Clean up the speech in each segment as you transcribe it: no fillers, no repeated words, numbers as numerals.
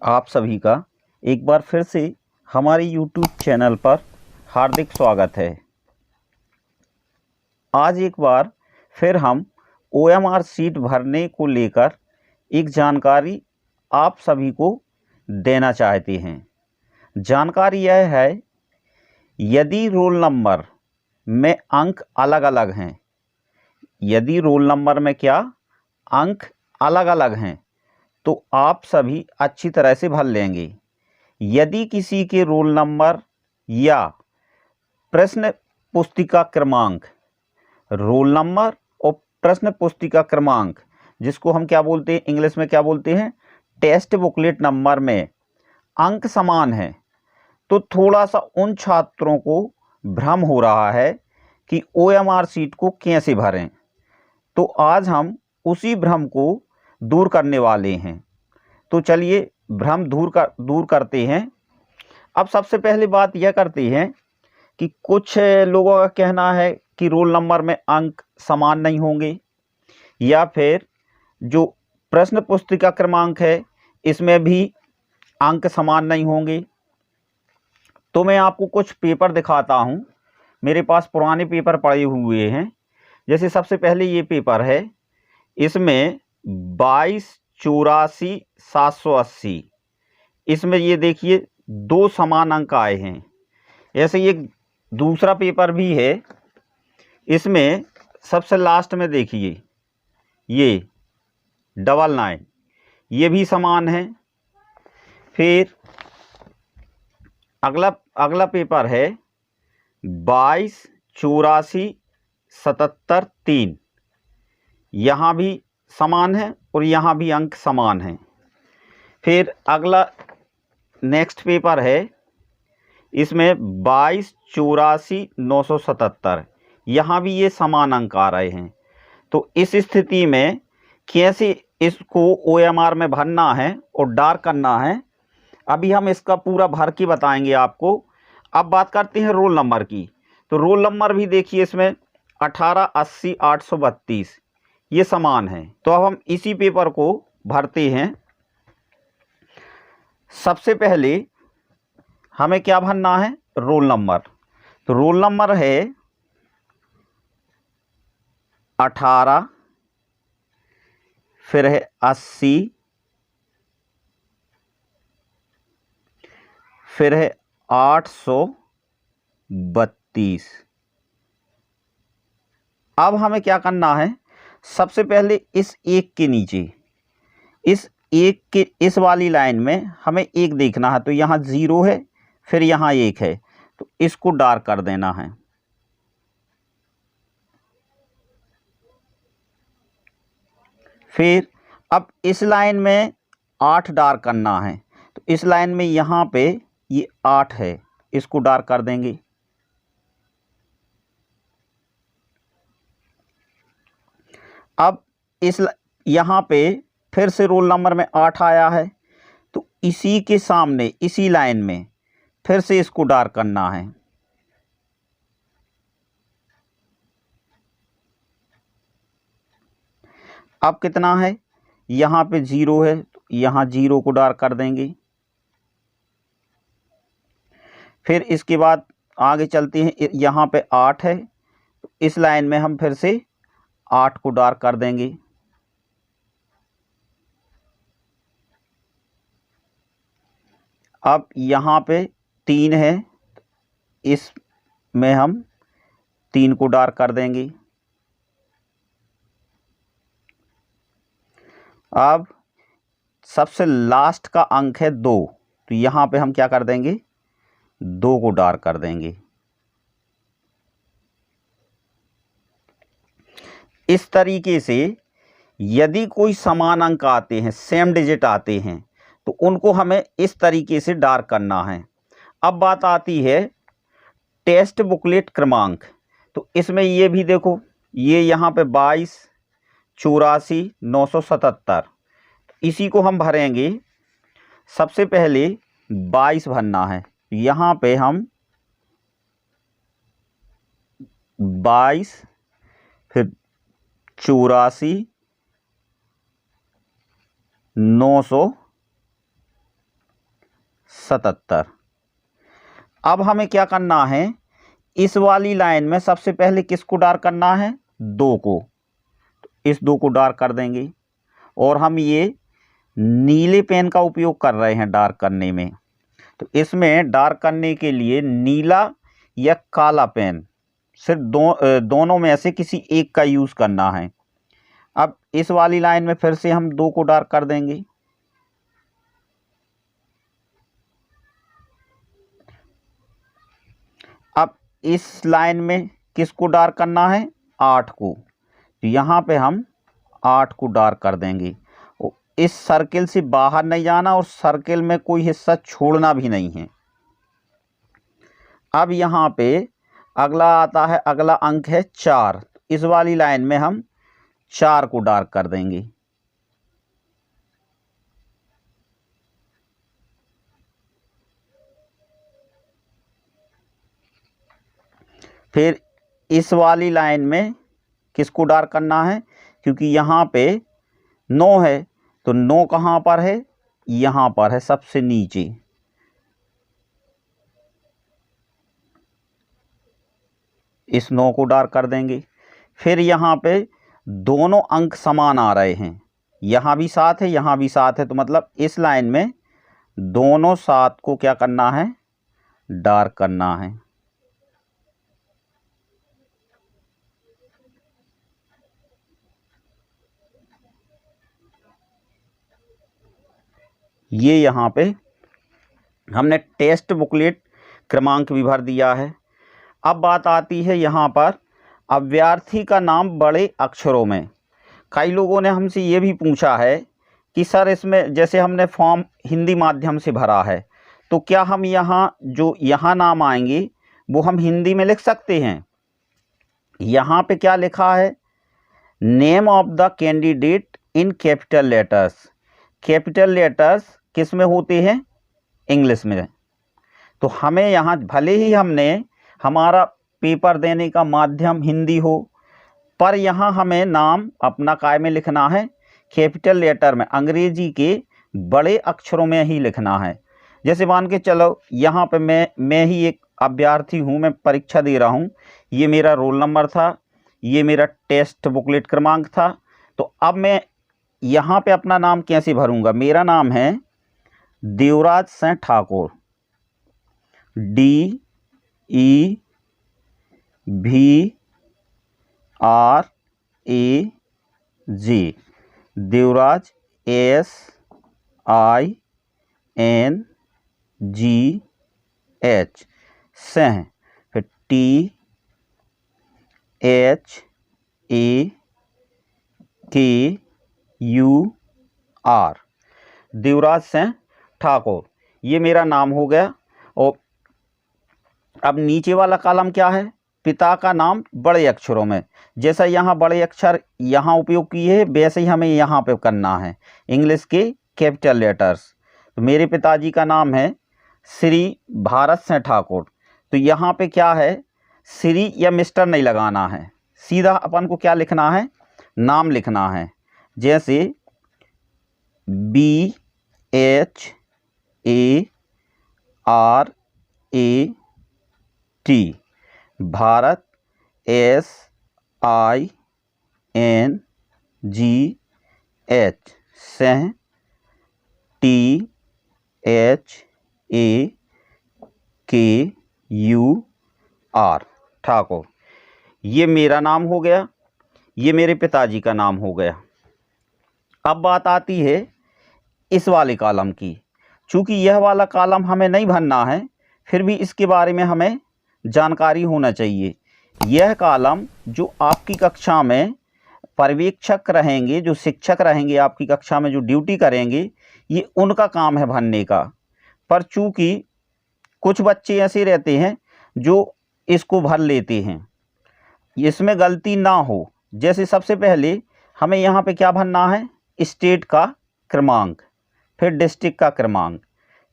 आप सभी का एक बार फिर से हमारे YouTube चैनल पर हार्दिक स्वागत है। आज एक बार फिर हम OMR शीट भरने को लेकर एक जानकारी आप सभी को देना चाहते हैं। जानकारी यह है, यदि रोल नंबर में अंक अलग अलग हैं, यदि रोल नंबर में क्या अंक अलग अलग हैं तो आप सभी अच्छी तरह से भर लेंगे। यदि किसी के रोल नंबर या प्रश्न पुस्तिका क्रमांक, रोल नंबर और प्रश्न पुस्तिका क्रमांक, जिसको हम क्या बोलते हैं, इंग्लिश में क्या बोलते हैं, टेस्ट बुकलेट नंबर में अंक समान है, तो थोड़ा सा उन छात्रों को भ्रम हो रहा है कि OMR शीट को कैसे भरें। तो आज हम उसी भ्रम को दूर करने वाले हैं। तो चलिए भ्रम दूर करते हैं। अब सबसे पहले बात यह करते हैं कि कुछ लोगों का कहना है कि रोल नंबर में अंक समान नहीं होंगे, या फिर जो प्रश्न पुस्तिका क्रमांक है इसमें भी अंक समान नहीं होंगे। तो मैं आपको कुछ पेपर दिखाता हूँ। मेरे पास पुराने पेपर पड़े हुए हैं। जैसे सबसे पहले ये पेपर है, इसमें 2284,780, इसमें ये देखिए 2 समान अंक आए हैं। ऐसे ये दूसरा पेपर भी है, इसमें सबसे लास्ट में देखिए ये 99, ये भी समान है। फिर अगला पेपर है 2284,77,3, यहाँ भी समान है और यहाँ भी अंक समान हैं। फिर अगला नेक्स्ट पेपर है, इसमें 2284,977, यहाँ भी ये समान अंक आ रहे हैं। तो इस स्थिति में कैसे इसको OMR में भरना है और डार्क करना है, अभी हम इसका पूरा भर के बताएंगे आपको। अब बात करते हैं रोल नंबर की। तो रोल नंबर भी देखिए, इसमें 1880,832 ये समान है। तो अब हम इसी पेपर को भरते हैं। सबसे पहले हमें क्या भरना है, रोल नंबर। तो रोल नंबर है 18, फिर है 80, फिर है 832। अब हमें क्या करना है, सबसे पहले इस एक के नीचे, इस एक के इस वाली लाइन में हमें एक देखना है। तो यहाँ 0 है, फिर यहाँ 1 है, तो इसको डार्क कर देना है। फिर अब इस लाइन में 8 डार्क करना है। तो इस लाइन में यहाँ पे ये 8 है, इसको डार्क कर देंगे। अब यहाँ पे फिर से रोल नंबर में 8 आया है, तो इसी के सामने इसी लाइन में फिर से इसको डार्क करना है। अब कितना है, यहाँ पे 0 है, तो यहाँ 0 को डार्क कर देंगे। फिर इसके बाद आगे चलते हैं, यहाँ पे 8 है, तो इस लाइन में हम फिर से 8 को डार्क कर देंगे। अब यहाँ पे 3 है, इसमें हम 3 को डार्क कर देंगे। अब सबसे लास्ट का अंक है 2, तो यहाँ पे हम क्या कर देंगे, 2 को डार्क कर देंगे। इस तरीके से यदि कोई समान अंक आते हैं, सेम डिजिट आते हैं, तो उनको हमें इस तरीके से डार्क करना है। अब बात आती है टेस्ट बुकलेट क्रमांक। तो इसमें ये भी देखो, ये यहाँ पे 2284,977, इसी को हम भरेंगे। सबसे पहले 22 भरना है, यहाँ पे हम 22, फिर 84,977, 77। अब हमें क्या करना है, इस वाली लाइन में सबसे पहले किसको डार्क करना है, 2 को। इस 2 को डार्क कर देंगे और हम ये नीले पेन का उपयोग कर रहे हैं डार्क करने में। तो इसमें डार्क करने के लिए नीला या काला पेन, सिर्फ दोनों में से किसी एक का यूज़ करना है। अब इस वाली लाइन में फिर से हम 2 को डार्क कर देंगे। अब इस लाइन में किसको डार्क करना है, 8 को। तो यहाँ पे हम 8 को डार्क कर देंगे। इस सर्किल से बाहर नहीं जाना और सर्किल में कोई हिस्सा छोड़ना भी नहीं है। अब यहाँ पे अगला आता है, अगला अंक है 4। इस वाली लाइन में हम 4 को डार्क कर देंगे। फिर इस वाली लाइन में किसको डार्क करना है, क्योंकि यहाँ पे 9 है, तो 9 कहाँ पर है, यहाँ पर है सबसे नीचे। इस 9 को डार्क कर देंगे। फिर यहाँ पे दोनों अंक समान आ रहे हैं, यहाँ भी 7 है, यहाँ भी 7 है, तो मतलब इस लाइन में दोनों 7 को क्या करना है, डार्क करना है। ये यहाँ पे हमने टेस्ट बुकलेट क्रमांक भी भर दिया है। अब बात आती है यहाँ पर अभ्यर्थी का नाम बड़े अक्षरों में। कई लोगों ने हमसे ये भी पूछा है कि सर इसमें जैसे हमने फॉर्म हिंदी माध्यम से भरा है, तो क्या हम यहाँ जो यहाँ नाम आएंगे वो हम हिंदी में लिख सकते हैं। यहाँ पे क्या लिखा है, name of the candidate in capital letters. Capital letters किस में होते हैं, इंग्लिश में। तो हमें यहाँ भले ही हमने हमारा पेपर देने का माध्यम हिंदी हो, पर यहाँ हमें नाम अपना काय में लिखना है, कैपिटल लेटर में, अंग्रेजी के बड़े अक्षरों में ही लिखना है। जैसे मान के चलो यहाँ पे मैं ही एक अभ्यर्थी हूँ, मैं परीक्षा दे रहा हूँ, ये मेरा रोल नंबर था, ये मेरा टेस्ट बुकलेट क्रमांक था। तो अब मैं यहाँ पे अपना नाम कैसे भरूँगा, मेरा नाम है देवराज सिंह ठाकुर, DEVRAJ, देवराज SINGH, सिंह, फिर THAKUR, देवराज सिंह ठाकुर, ये मेरा नाम हो गया। और अब नीचे वाला कॉलम क्या है, पिता का नाम बड़े अक्षरों में। जैसा यहाँ बड़े अक्षर यहाँ उपयोग किए हैं, वैसे ही हमें यहाँ पे करना है, इंग्लिश के कैपिटल लेटर्स। तो मेरे पिताजी का नाम है श्री भारत सिंह ठाकुर। तो यहाँ पे क्या है, श्री या मिस्टर नहीं लगाना है, सीधा अपन को क्या लिखना है, नाम लिखना है। जैसे BHARAT, Bharat SINGH, Singh, THAKUR, Thakur. ये मेरा नाम हो गया, ये मेरे पिताजी का नाम हो गया। अब बात आती है इस वाले कॉलम की। चूँकि यह वाला कॉलम हमें नहीं भरना है, फिर भी इसके बारे में हमें जानकारी होना चाहिए। यह कॉलम जो आपकी कक्षा में पर्यवेक्षक रहेंगे, जो शिक्षक रहेंगे आपकी कक्षा में, जो ड्यूटी करेंगे, ये उनका काम है भरने का। पर चूँकि कुछ बच्चे ऐसे रहते हैं जो इसको भर लेते हैं, इसमें गलती ना हो। जैसे सबसे पहले हमें यहाँ पे क्या भरना है, स्टेट का क्रमांक, फिर डिस्ट्रिक्ट का क्रमांक,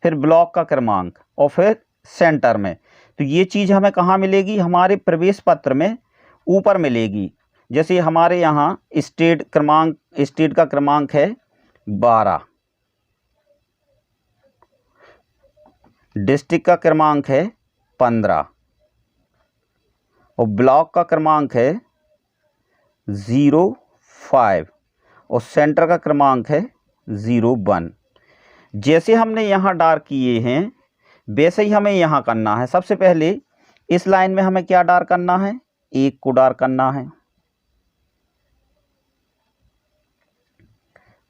फिर ब्लॉक का क्रमांक, और फिर सेंटर में। तो ये चीज़ हमें कहाँ मिलेगी, हमारे प्रवेश पत्र में ऊपर मिलेगी। जैसे हमारे यहाँ स्टेट का क्रमांक है 12, डिस्ट्रिक्ट का क्रमांक है 15 और ब्लॉक का क्रमांक है 05 और सेंटर का क्रमांक है 01। जैसे हमने यहाँ डार्क किए हैं वैसे ही हमें यहाँ करना है। सबसे पहले इस लाइन में हमें क्या डार्क करना है, 1 को डार्क करना है।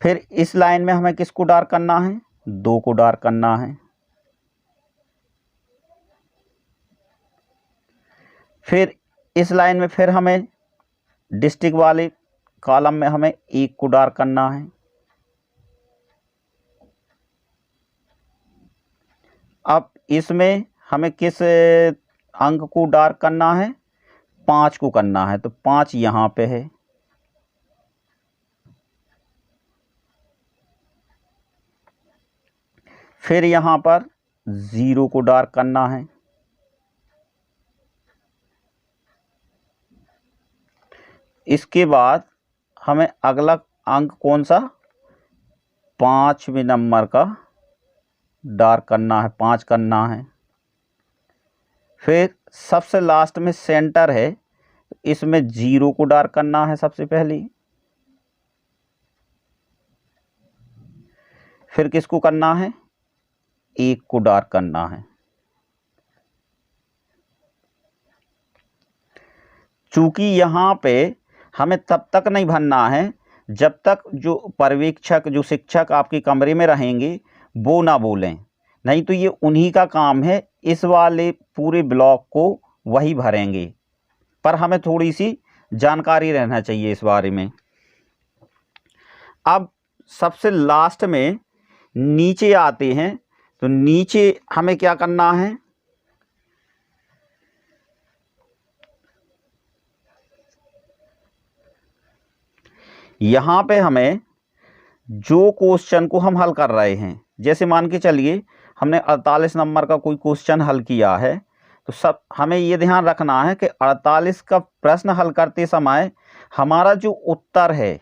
फिर इस लाइन में हमें किसको डार्क करना है, 2 को डार्क करना है। फिर इस लाइन में फिर हमें डिस्ट्रिक्ट वाले कॉलम में हमें 1 को डार्क करना है। अब इसमें हमें किस अंक को डार्क करना है, 5 को करना है, तो 5 यहाँ पे है। फिर यहाँ पर 0 को डार्क करना है। इसके बाद हमें अगला अंक कौन सा, 5वें नंबर का डार्क करना है, 5 करना है। फिर सबसे लास्ट में सेंटर है, इसमें 0 को डार्क करना है सबसे पहले। फिर किसको करना है, 1 को डार्क करना है। चूंकि यहाँ पे हमें तब तक नहीं भरना है जब तक जो पर्यवेक्षक, जो शिक्षक आपके कमरे में रहेंगे वो ना बोलें, नहीं तो ये उन्हीं का काम है, इस वाले पूरे ब्लॉक को वही भरेंगे। पर हमें थोड़ी सी जानकारी रहना चाहिए इस बारे में। अब सबसे लास्ट में नीचे आते हैं, तो नीचे हमें क्या करना है, यहाँ पे हमें जो क्वेश्चन को हम हल कर रहे हैं, जैसे मान के चलिए हमने 48 नंबर का कोई क्वेश्चन हल किया है, तो सब हमें ये ध्यान रखना है कि 48 का प्रश्न हल करते समय हमारा जो उत्तर है,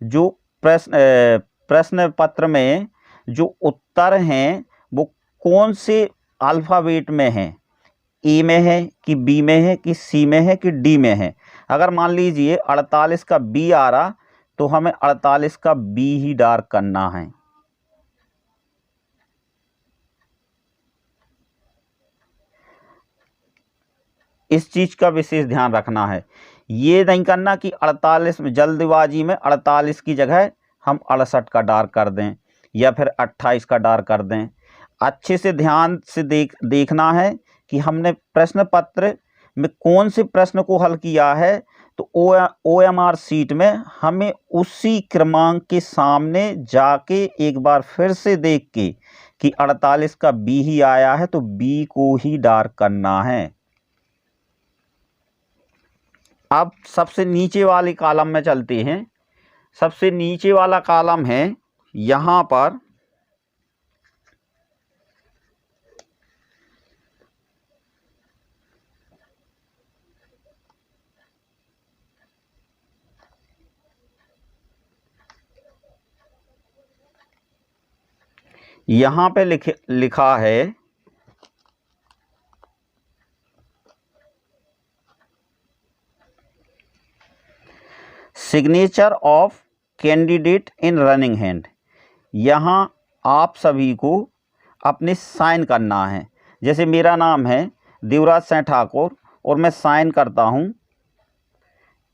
जो प्रश्न पत्र में जो उत्तर हैं वो कौन से अल्फ़ाबेट में हैं, ए में है कि बी में है कि सी में है कि डी में है। अगर मान लीजिए 48 का बी आ रहा तो हमें 48 का बी ही डार्क करना है। इस चीज़ का विशेष ध्यान रखना है। ये नहीं करना कि 48 में जल्दबाजी में 48 की जगह हम 68 का डार्क कर दें या फिर 28 का डार्क कर दें। अच्छे से ध्यान से देखना है कि हमने प्रश्न पत्र में कौन से प्रश्न को हल किया है, तो OMR सीट में हमें उसी क्रमांक के सामने जाके एक बार फिर से देख के कि 48 का बी ही आया है तो बी को ही डार्क करना है। अब सबसे नीचे वाले कॉलम में चलते हैं। सबसे नीचे वाला कॉलम है यहाँ पर यहाँ पे लिखा है signature of candidate in running hand. यहाँ आप सभी को अपने साइन करना है। जैसे मेरा नाम है देवराज सिंह ठाकुर और मैं साइन करता हूँ,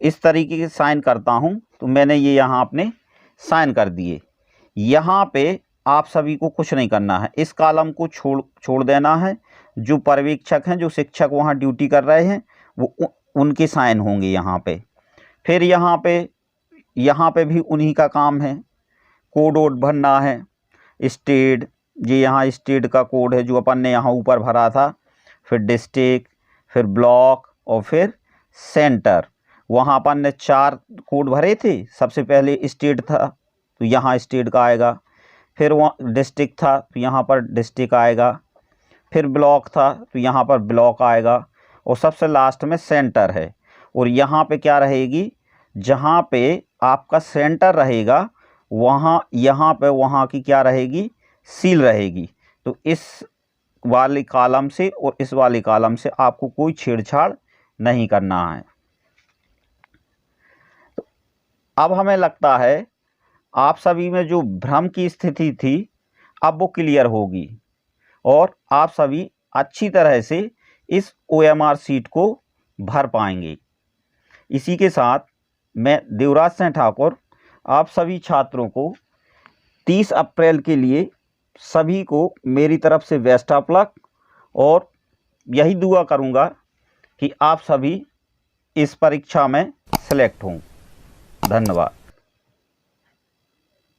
इस तरीके के साइन करता हूँ, तो मैंने ये यहाँ अपने साइन कर दिए। यहाँ पे आप सभी को कुछ नहीं करना है, इस कॉलम को छोड़ देना है। जो पर्यवेक्षक हैं, जो शिक्षक वहाँ ड्यूटी कर रहे हैं, वो उनके साइन होंगे यहाँ पे। फिर यहाँ पे भी उन्हीं का काम है, कोड वोड भरना है। स्टेट, ये यहाँ स्टेट का कोड है जो अपन ने यहाँ ऊपर भरा था। फिर डिस्ट्रिक्ट, फिर ब्लॉक और फिर सेंटर। वहाँ अपन ने 4 कोड भरे थे। सबसे पहले स्टेट था तो यहाँ स्टेट का आएगा, फिर वहाँ डिस्ट्रिक्ट था तो यहाँ पर डिस्ट्रिक्ट आएगा, फिर ब्लॉक था तो यहाँ पर ब्लॉक आएगा, और सबसे लास्ट में सेंटर है। और यहाँ पे क्या रहेगी, जहाँ पे आपका सेंटर रहेगा वहाँ यहाँ पे वहाँ की क्या रहेगी, सील रहेगी। तो इस वाले कॉलम से और इस वाले कॉलम से आपको कोई छेड़छाड़ नहीं करना है। तो अब हमें लगता है आप सभी में जो भ्रम की स्थिति थी अब वो क्लियर होगी और आप सभी अच्छी तरह से इस OMR सीट को भर पाएंगे। इसी के साथ मैं देवराज सिंह ठाकुर आप सभी छात्रों को 30 अप्रैल के लिए सभी को मेरी तरफ से बेस्ट ऑफ लक और यही दुआ करूंगा कि आप सभी इस परीक्षा में सेलेक्ट हों। धन्यवाद।